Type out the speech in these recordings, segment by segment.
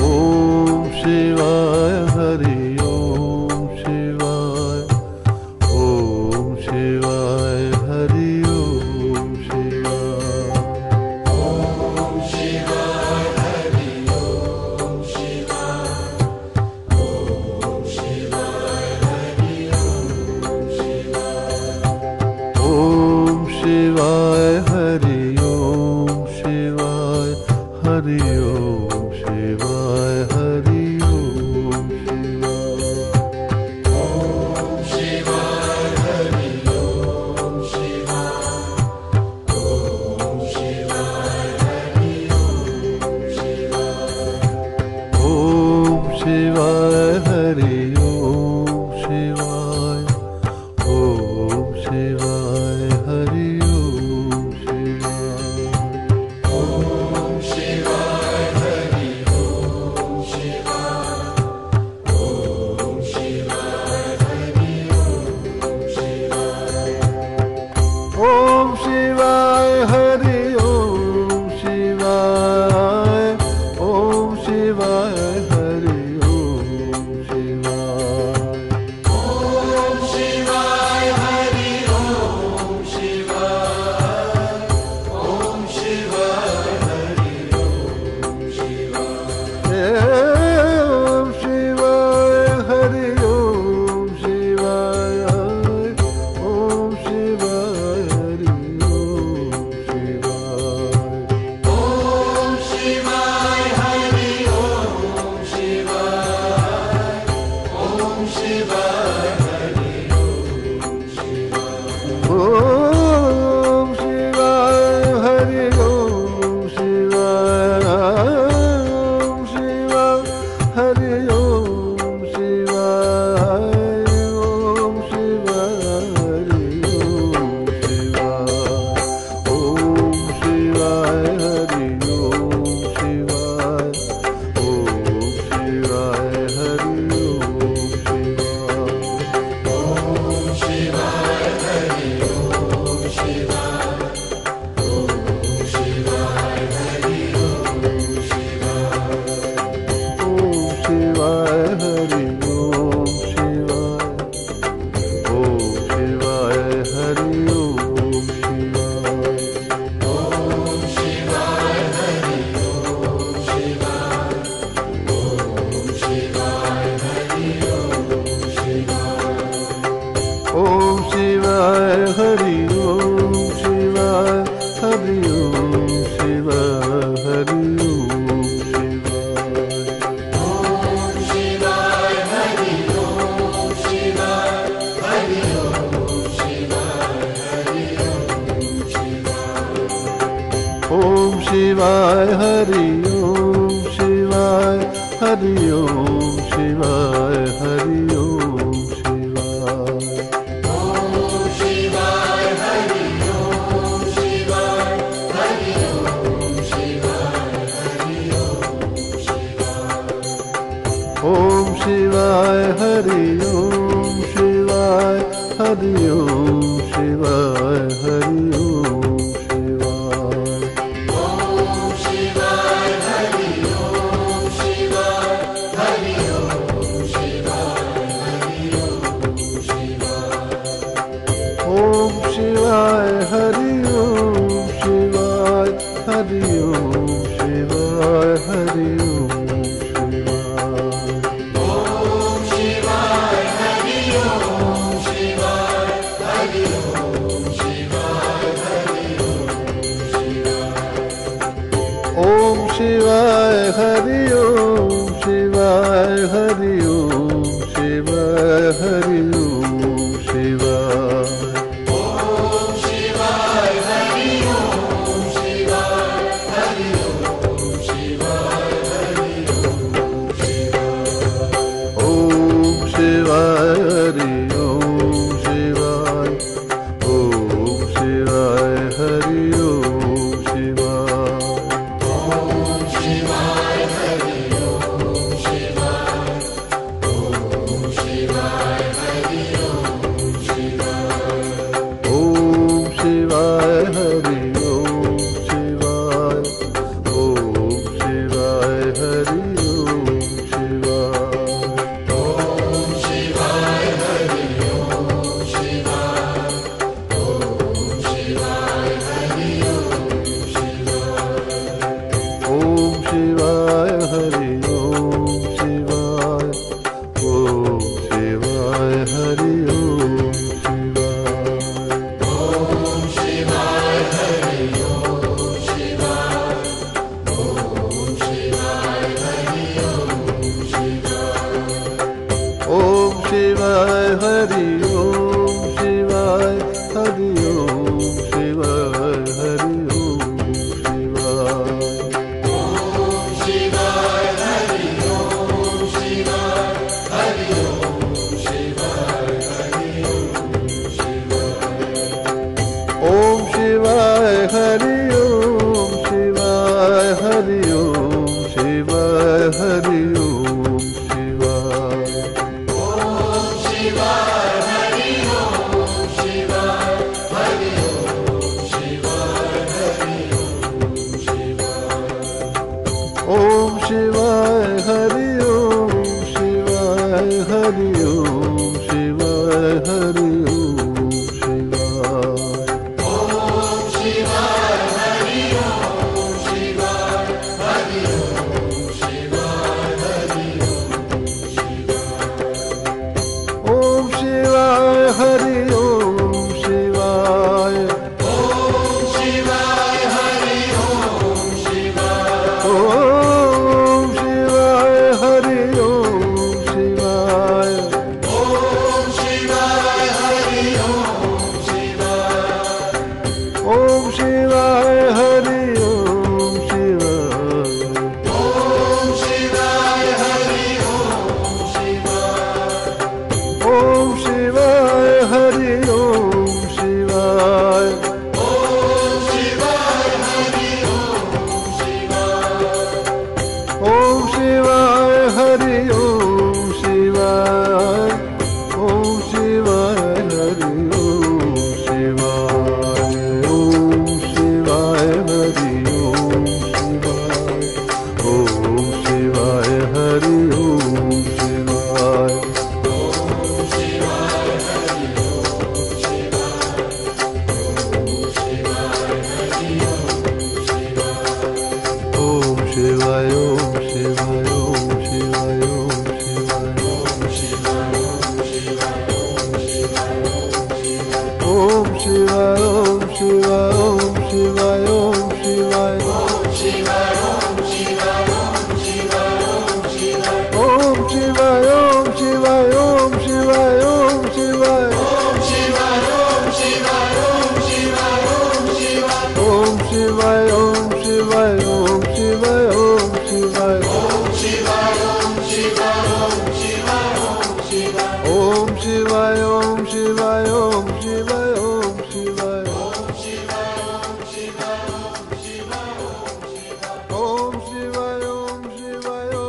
Om Shivaya Hari Om Shivaya Om Shivaya Hari Om Shivaya Om Shivaya Hari Om Shivaya Om Shivaya Hari Om Shivaya ओम शिवाय हरि ओम शिवाय हरि ओम शिवाय हरि ओम शिवाय ओम शिवाय हरि ओम शिवाय हरि ओम शिवाय हरि ओम ओम शिवाय हरि ओम शिवाय हरि ओम शिवाय हरि ओम ओम शिवाय हरि ओम शिवाय हरि ओम शिवाय हरि ओम ओम शिवाय हरि ओम शिवाय हरि ओम शिवाय हरि ओम शिवाय ओम शिवाय हरि ओम शिवाय ओम शिवाय हरि ओम ओम शिवाय हरि ओम शिवाय ओम शिवाय हरि ओम ओम शिवाय हरि ओम शिवाय ओम शिवाय हरि ओम ओम शिवाय हरि ओम शिवाय हरि ओम शिवाय हरि ओम ओम शिवाय हरि ओम शिवाय हरि ओम शिवाय हरि ओम ओम शिवाय हरि ओम शिवाय हरि ओम शिवाय हरि ओम ओम शिवाय हरि ओम शिवाय ओम शिवाय हरि ओम शिवाय ओम शिवाय हरि ओम शिवाय ओम शिवाय हरि ओम शिवाय ओम शिवाय हरि ओम शिवाय ओम शिवाय हरि ओम शिवाय ओम शिवाय हरि ओम शिवाय ओम शिवाय हरि ओम शिवाय ओम शिवाय हरि ओम शिवाय ओम शिवाय हरि ओम शिवाय ओम शिवाय हरि ओम शिवाय ओम शिवाय हरि ओम शिवाय Om Shivaya, Om Shivaya, Om Shivaya, Om Shivaya. Om Shivaya, Om Shivaya, Om Shivaya, Om Shivaya. Om Shivaya, Om Shivaya, Om Shivaya, Om Shivaya. Om Shivaya, Om Shivaya, Om Shivaya, Om Shivaya. Om Shivaya, Om Shivaya, Om Shivaya, Om Shivaya. Om Shivaya, Om Shivaya, Om Shivaya.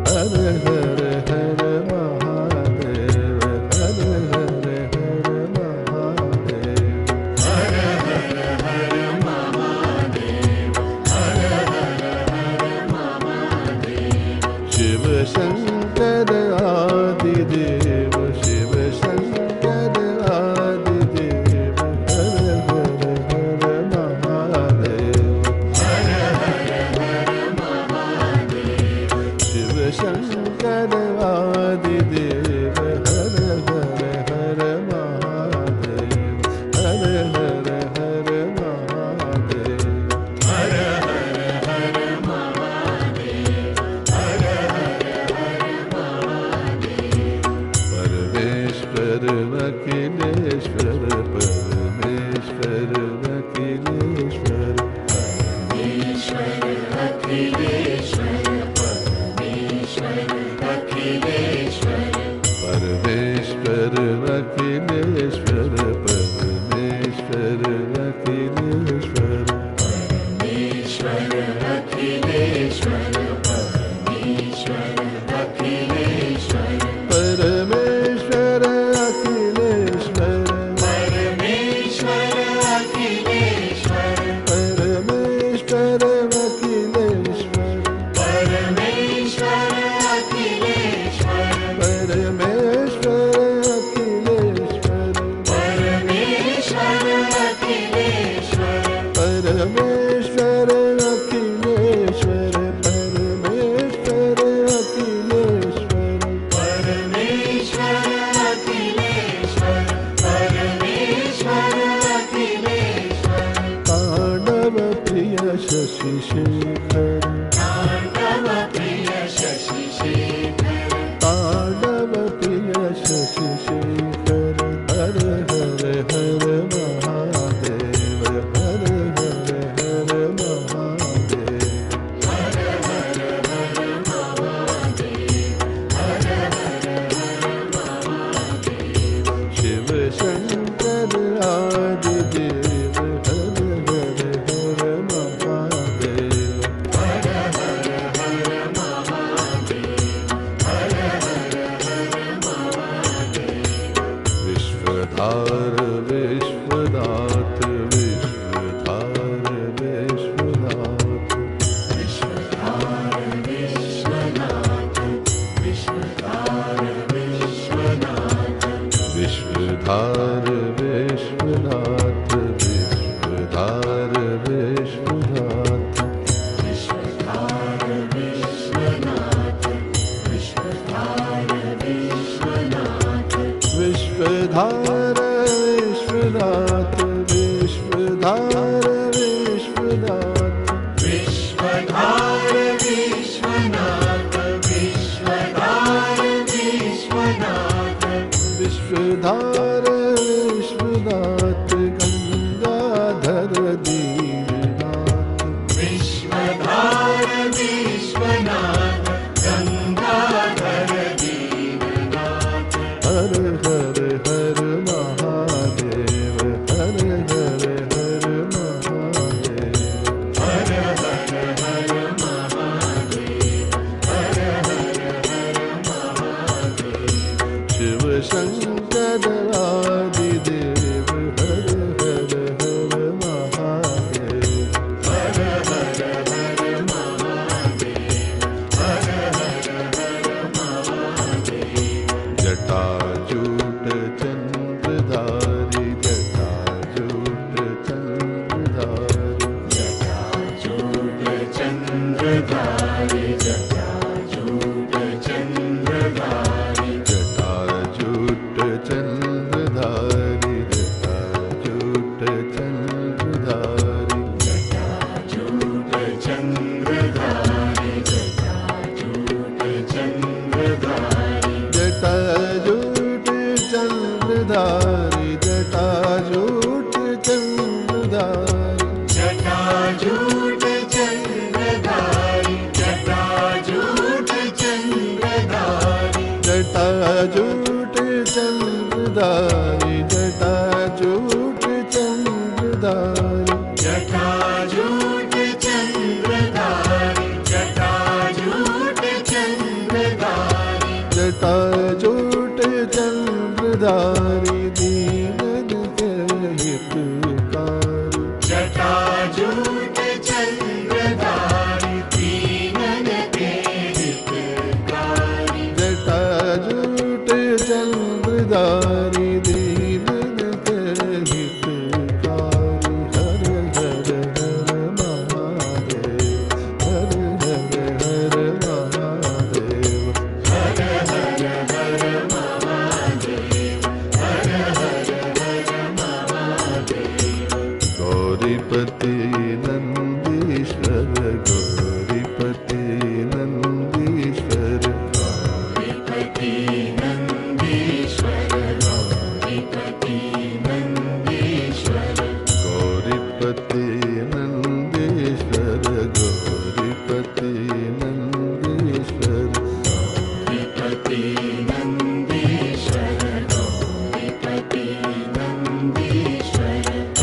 Hare Hare Hare Mahadev, Hare Hare Hare Mahadev. Shiv Shankar Adi Dev, Shiv Shankar Adi Dev, Hare Hare Hare Mahadev. Shiv Shankar Adi Dev, Hare Hare Hare Mahadev, Hare Hare Hare Mahadev. Parmeshwar Vakileshwar, Parmeshwar Vakileshwar. Parmeshwar Vakileshwar, Parmeshwar Vakileshwar. Parameshwar Akhileshwar, Parameshwar Akhileshwar, Parameshwar Akhileshwar, Parameshwar Akhileshwar, Parameshwar Akhileshwar, Parameshwar Akhileshwar, Parameshwar Akhileshwar, Parameshwar Akhileshwar. तांडव प्रिय शशि शेखर, तांडव प्रिय शशि शेखर, तांडव प्रिय शशि शेखर. हर हर हर महादेव, हर हर हर महादेव. शिव शंकर आदि देव, हर हर हर महादेव. विश्वधार विश्वनाथ, विश्वधार विश्वनाथ. विश्वधार विश्वनाथ, विश्वधार विश्वनाथ. विश्वधार विश्वनाथ, विश्वधार विश्वनाथ. विश्वधार विश्वनाथ, विश्वधार विश्वनाथ. विश्वधार विश्वनाथ, विश्वधार विश्वनाथ. विश्वधार विश्वनाथ, विश्वधार विश्वनाथ. विश्वधार विश्वनाथ, गंगाधर दीननाथ. विश्वधार विश्वनाथ, गंगाधर दीननाथ. हर हर हर महादेव, हर हर हर महादेव. हर हर हर महादेव, हर हर हर महादेव. शिव शंकर आदि देव, हर हर हर महादेव. हर हर हर महादेव. गौरीपति नंदीश्वर गौरीपति नंदीश्वर गौरीपति नंदीश्वर गौरीपति नंदीश्वर गौरीपति नंदीश्वर गौरीपति नंदीश्वर गौरीपति नंदीश्वर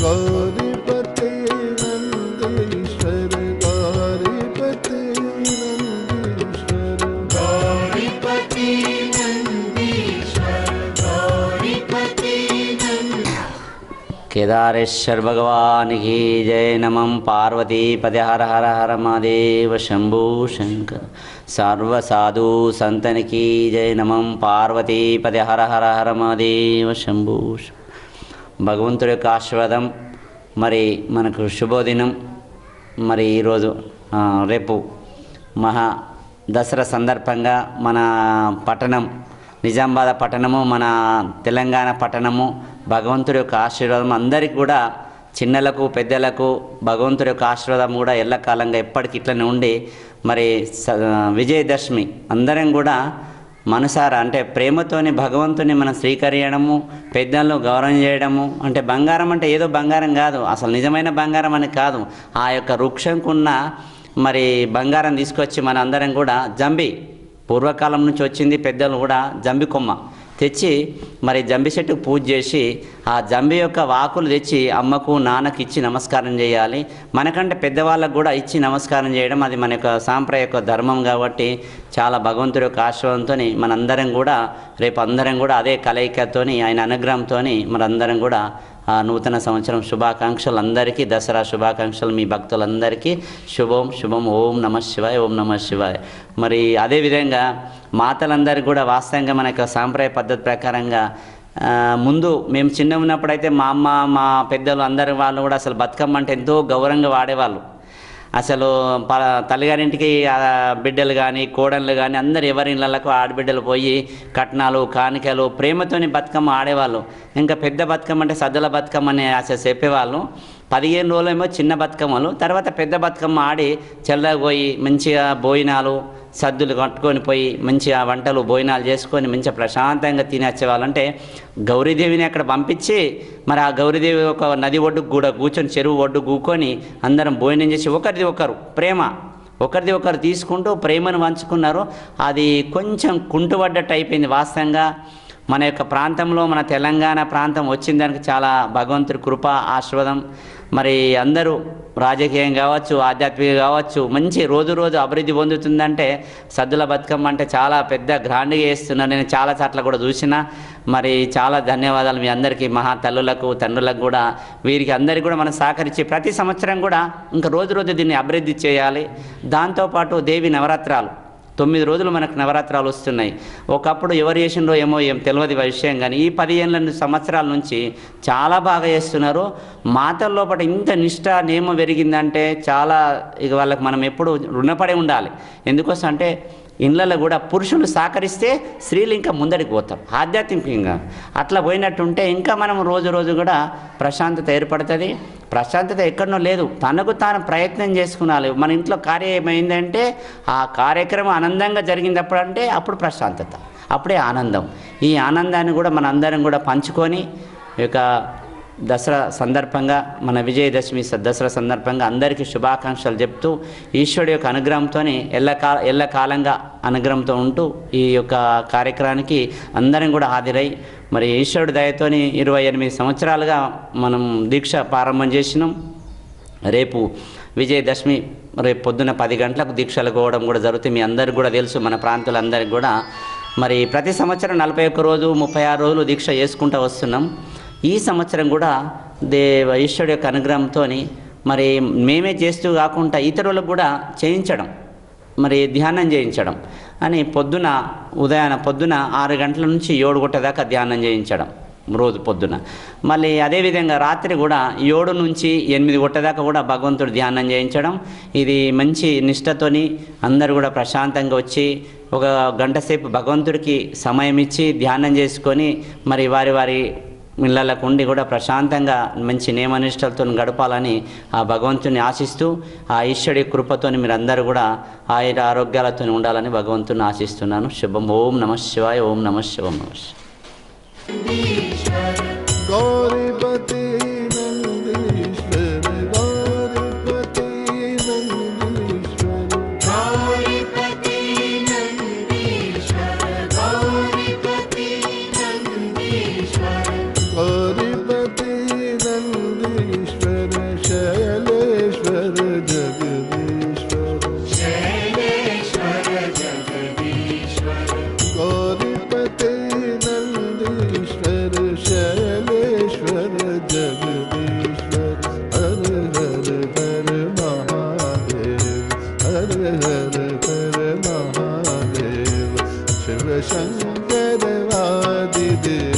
गौरीपति नंदीश्वर गौरीपति नंदीश्वर गौरीपति नंदीश्वर गौरीपति नंदीश्वर केदारेश्वर भगवान की जय। नमः पार्वती पदे हर हर हर महादेव शंभु शंकर। सर्व साधु संतन की जय। नमः पार्वती पदे हर हर हर महादेव शंभु భగవంతుడి యొక్క ఆశీర్వాదం మరి మనకు శుభోదినం. మరి ఈరోజు రేపు మహా దసరా సందర్భంగా మన పట్టణం నిజామాబాద్ పట్టణము, మన తెలంగాణ పట్టణము భగవంతుడి యొక్క ఆశీర్వాదం అందరికీ కూడా, చిన్నలకు పెద్దలకు భగవంతుడి యొక్క ఆశీర్వాదం కూడా ఎల్లకాలంగా ఎప్పటికి ఇట్లనే ఉండి మరి విజయదశమి అందరం కూడా మనసారా అంటే ప్రేమతోని భగవంతుని మనం స్వీకరించడము, పెద్దలను గౌరవం చేయడము. అంటే బంగారం అంటే ఏదో బంగారం కాదు, అసలు నిజమైన బంగారం అని కాదు. ఆ యొక్క వృక్షంకున్న మరి బంగారం తీసుకొచ్చి మన అందరం కూడా జంబి, పూర్వకాలం నుంచి వచ్చింది, పెద్దలు కూడా జంబి కొమ్మ తెచ్చి మరి జంబి చెట్టుకు పూజ చేసి ఆ జంబి యొక్క వాకులు తెచ్చి అమ్మకు నాన్నకి ఇచ్చి నమస్కారం చేయాలి. మనకంటే పెద్దవాళ్ళకు కూడా ఇచ్చి నమస్కారం చేయడం అది మన యొక్క సాంప్రదాయ యొక్క ధర్మం. కాబట్టి చాలా భగవంతుడి యొక్క ఆశీర్వాదంతో మనందరం కూడా రేపు అందరం కూడా అదే కలయికతోని ఆయన అనుగ్రహంతో మనందరం కూడా నూతన సంవత్సరం శుభాకాంక్షలు అందరికీ, దసరా శుభాకాంక్షలు మీ భక్తులందరికీ శుభం శుభం. ఓం నమ శివాయ, ఓం నమ శివాయ. మరి అదేవిధంగా మాతలందరికీ కూడా వాస్తవంగా మన యొక్క సాంప్రదాయ పద్ధతి ప్రకారంగా ముందు మేము చిన్న ఉన్నప్పుడైతే మా అమ్మ మా పెద్దలు అందరి వాళ్ళు కూడా అసలు బతుకమ్మ అంటే ఎంతో గౌరవంగా వాడేవాళ్ళు. అసలు తల్లిగారింటికి బిడ్డలు కానీ కోడళ్ళు కానీ అందరు ఎవరి ఇళ్ళకు ఆడబిడ్డలు పోయి కట్నాలు కానుకలు ప్రేమతోని బతుకమ్మ ఆడేవాళ్ళు. ఇంకా పెద్ద బతుకమ్మ అంటే సద్దుల బతుకమ్మ అని అసలు చెప్పేవాళ్ళు. 15 రోజులేమో చిన్న బతుకమ్మలు, తర్వాత పెద్ద బతుకమ్మ ఆడి చల్లపోయి మంచిగా భోజనాలు సద్దులు కట్టుకొని పోయి మంచిగా వంటలు భోజనాలు చేసుకొని మంచిగా ప్రశాంతంగా తినేసేవాళ్ళు. అంటే గౌరీదేవిని అక్కడ పంపించి మరి ఆ గౌరీదేవి ఒక నది ఒడ్డుకు కూడా కూర్చొని చెరువు ఒడ్డు కూకొని అందరం భోజనం చేసి ఒకరిది ఒకరు ప్రేమ ఒకరిది ఒకరు తీసుకుంటూ ప్రేమను పంచుకున్నారు. అది కొంచెం కుంటుపడ్డట్టు అయిపోయింది. వాస్తవంగా మన యొక్క ప్రాంతంలో మన తెలంగాణ ప్రాంతం వచ్చిన దానికి చాలా భగవంతుడి కృప ఆశీర్వాదం. మరి అందరూ రాజకీయం కావచ్చు, ఆధ్యాత్మిక కావచ్చు, మంచి రోజు రోజు అభివృద్ధి పొందుతుందంటే సద్దుల బతుకమ్మ అంటే చాలా పెద్ద గ్రాండ్గా చేస్తున్నారు. నేను చాలా చోట్ల కూడా చూసిన. మరి చాలా ధన్యవాదాలు మీ అందరికీ, మహా తల్లులకు తండ్రులకు కూడా. వీరికి అందరికీ కూడా మనం సహకరించి ప్రతి సంవత్సరం కూడా ఇంకా రోజు రోజు దీన్ని అభివృద్ధి చేయాలి. దాంతోపాటు దేవి నవరాత్రాలు 9 రోజులు మనకు నవరాత్రాలు వస్తున్నాయి. ఒకప్పుడు ఎవరు చేసిండ్రో ఏమో ఏం తెలియదు విషయం, కానీ ఈ 15 సంవత్సరాల నుంచి చాలా బాగా చేస్తున్నారు. మాతల లోపల ఇంత నిష్ఠ నియమం పెరిగిందంటే చాలా ఇక వాళ్ళకి మనం ఎప్పుడు రుణపడి ఉండాలి. ఎందుకోసం అంటే ఇళ్ళల్లో కూడా పురుషులు సహకరిస్తే స్త్రీలు ఇంకా ముందడికి పోతారు ఆధ్యాత్మికంగా. అట్లా పోయినట్టుంటే ఇంకా మనం రోజు రోజు కూడా ప్రశాంతత ఏర్పడుతుంది. ప్రశాంతత ఎక్కడనో లేదు, తనకు తాను ప్రయత్నం చేసుకునాలి. మన ఇంట్లో కార్యం ఏమైందంటే ఆ కార్యక్రమం ఆనందంగా జరిగినప్పుడు అంటే అప్పుడు ప్రశాంతత, అప్పుడే ఆనందం. ఈ ఆనందాన్ని కూడా మన అందరం కూడా పంచుకొని ఈ యొక్క దసరా సందర్భంగా మన విజయదశమి దసరా సందర్భంగా అందరికీ శుభాకాంక్షలు చెప్తూ ఈశ్వరుడి యొక్క అనుగ్రహంతో ఎల్లకాలంగా అనుగ్రహంతో ఉంటూ ఈ యొక్క కార్యక్రమానికి అందరం కూడా హాజరై మరి ఈశ్వరుడి దయతోని 28 సంవత్సరాలుగా మనం దీక్ష ప్రారంభం చేసినాం. రేపు విజయదశమి రేపు పొద్దున 10 గంటలకు దీక్షలు పోవడం కూడా జరుగుతుంది. మీ అందరికీ కూడా తెలుసు, మన ప్రాంతాలందరికీ కూడా. మరి ప్రతి సంవత్సరం 41 రోజు 36 రోజులు దీక్ష చేసుకుంటూ వస్తున్నాం. ఈ సంవత్సరం కూడా ఈశ్వరుడి యొక్క అనుగ్రహంతో మరి మేమే చేస్తూ కాకుండా ఇతరులకు కూడా చేయించడం, మరి ధ్యానం చేయించడం అని పొద్దున 6 గంటల నుంచి 7 గంటల దాకా ధ్యానం చేయించడం రోజు పొద్దున. మళ్ళీ అదేవిధంగా రాత్రి కూడా 7 నుంచి 8 గంటల దాకా కూడా భగవంతుడు ధ్యానం చేయించడం. ఇది మంచి నిష్ఠతోని అందరూ కూడా ప్రశాంతంగా వచ్చి 1 గంట సేపు భగవంతుడికి సమయం ఇచ్చి ధ్యానం చేసుకొని మరి వారి ఇళ్ళకు ఉండి కూడా ప్రశాంతంగా మంచి నియమనిష్టలతో గడపాలని ఆ భగవంతుని ఆశిస్తూ ఆ ఈశ్వరుడి కృపతో మీరందరూ కూడా ఆయుర ఆరోగ్యాలతో ఉండాలని భగవంతుని ఆశిస్తున్నాను. శుభం. ఓం నమః శివాయ. ఓం నమః శివాయ. ఓం నమః శివాయ. गौरीपति नंदीश्वर गौरीपति नंदीश्वर गौरीपति नंदीश्वर गौरीपति नंदीश्वर गौरीपति नंदीश्वर शैलेश्वर जगदीश्वर शैलेश्वर जगदीश्वर गौरीपति नंदीश्वर शैलेश्वर जगदीश्वर हर हर हर महादेव हर हर हर महादेव शिव शंकर वादिदेव